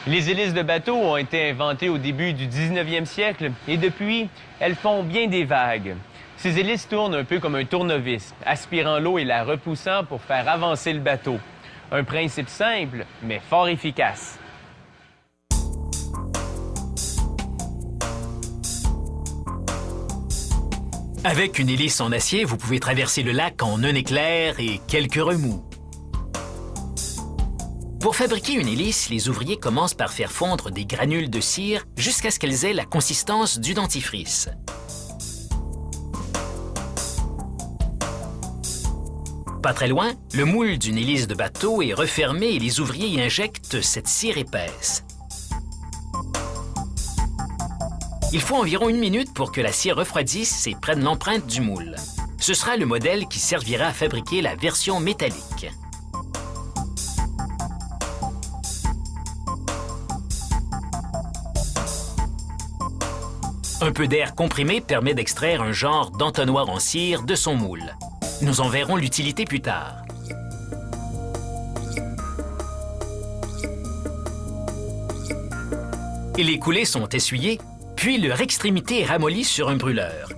Les hélices de bateau ont été inventées au début du 19e siècle et depuis, elles font bien des vagues. Ces hélices tournent un peu comme un tournevis, aspirant l'eau et la repoussant pour faire avancer le bateau. Un principe simple, mais fort efficace. Avec une hélice en acier, vous pouvez traverser le lac en un éclair et quelques remous. Pour fabriquer une hélice, les ouvriers commencent par faire fondre des granules de cire jusqu'à ce qu'elles aient la consistance du dentifrice. Pas très loin, le moule d'une hélice de bateau est refermé et les ouvriers y injectent cette cire épaisse. Il faut environ 1 minute pour que la cire refroidisse et prenne l'empreinte du moule. Ce sera le modèle qui servira à fabriquer la version métallique. Un peu d'air comprimé permet d'extraire un genre d'entonnoir en cire de son moule. Nous en verrons l'utilité plus tard. Les coulées sont essuyées, puis leur extrémité est ramollie sur un brûleur.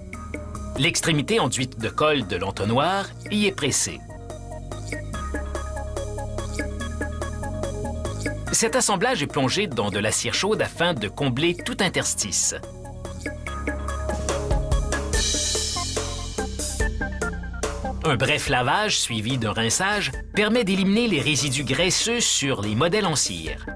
L'extrémité enduite de colle de l'entonnoir y est pressée. Cet assemblage est plongé dans de la cire chaude afin de combler tout interstice. Un bref lavage suivi d'un rinçage permet d'éliminer les résidus graisseux sur les modèles en cire.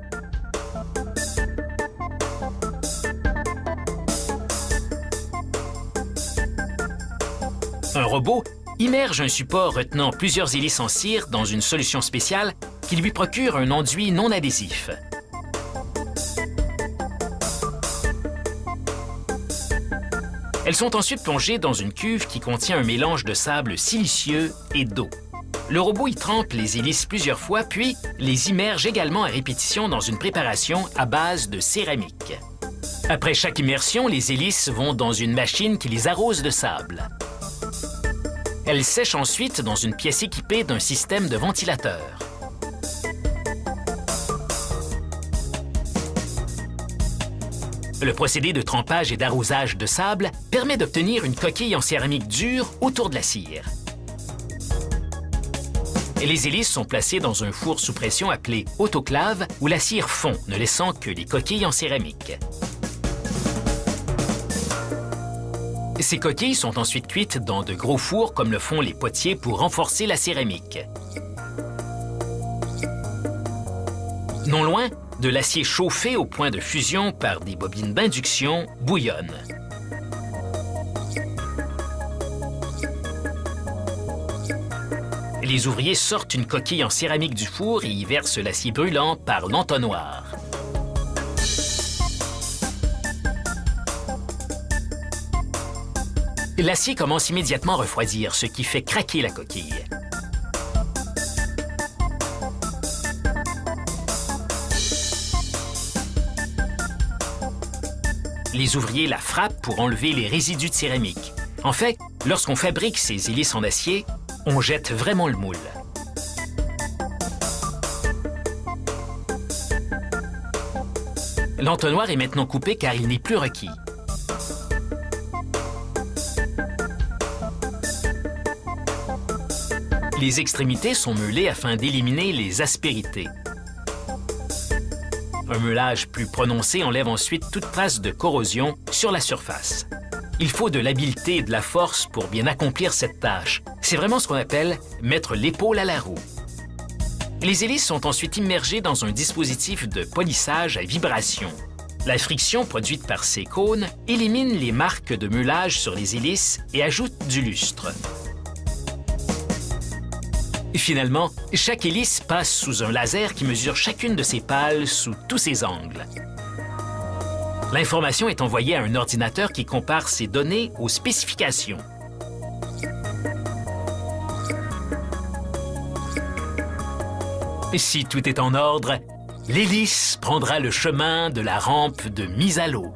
Un robot immerge un support retenant plusieurs hélices en cire dans une solution spéciale qui lui procure un enduit non adhésif. Elles sont ensuite plongées dans une cuve qui contient un mélange de sable silicieux et d'eau. Le robot y trempe les hélices plusieurs fois, puis les immerge également à répétition dans une préparation à base de céramique. Après chaque immersion, les hélices vont dans une machine qui les arrose de sable. Elles sèchent ensuite dans une pièce équipée d'un système de ventilateur. Le procédé de trempage et d'arrosage de sable permet d'obtenir une coquille en céramique dure autour de la cire. Et les hélices sont placées dans un four sous pression appelé autoclave où la cire fond, ne laissant que les coquilles en céramique. Ces coquilles sont ensuite cuites dans de gros fours comme le font les potiers pour renforcer la céramique. Non loin, de l'acier chauffé au point de fusion par des bobines d'induction bouillonne. Les ouvriers sortent une coquille en céramique du four et y versent l'acier brûlant par l'entonnoir. L'acier commence immédiatement à refroidir, ce qui fait craquer la coquille. Les ouvriers la frappent pour enlever les résidus de céramique. En fait, lorsqu'on fabrique ces hélices en acier, on jette vraiment le moule. L'entonnoir est maintenant coupé car il n'est plus requis. Les extrémités sont meulées afin d'éliminer les aspérités. Un meulage plus prononcé enlève ensuite toute trace de corrosion sur la surface. Il faut de l'habileté et de la force pour bien accomplir cette tâche. C'est vraiment ce qu'on appelle mettre l'épaule à la roue. Les hélices sont ensuite immergées dans un dispositif de polissage à vibration. La friction produite par ces cônes élimine les marques de meulage sur les hélices et ajoute du lustre. Finalement, chaque hélice passe sous un laser qui mesure chacune de ses pales sous tous ses angles. L'information est envoyée à un ordinateur qui compare ces données aux spécifications. Si tout est en ordre, l'hélice prendra le chemin de la rampe de mise à l'eau.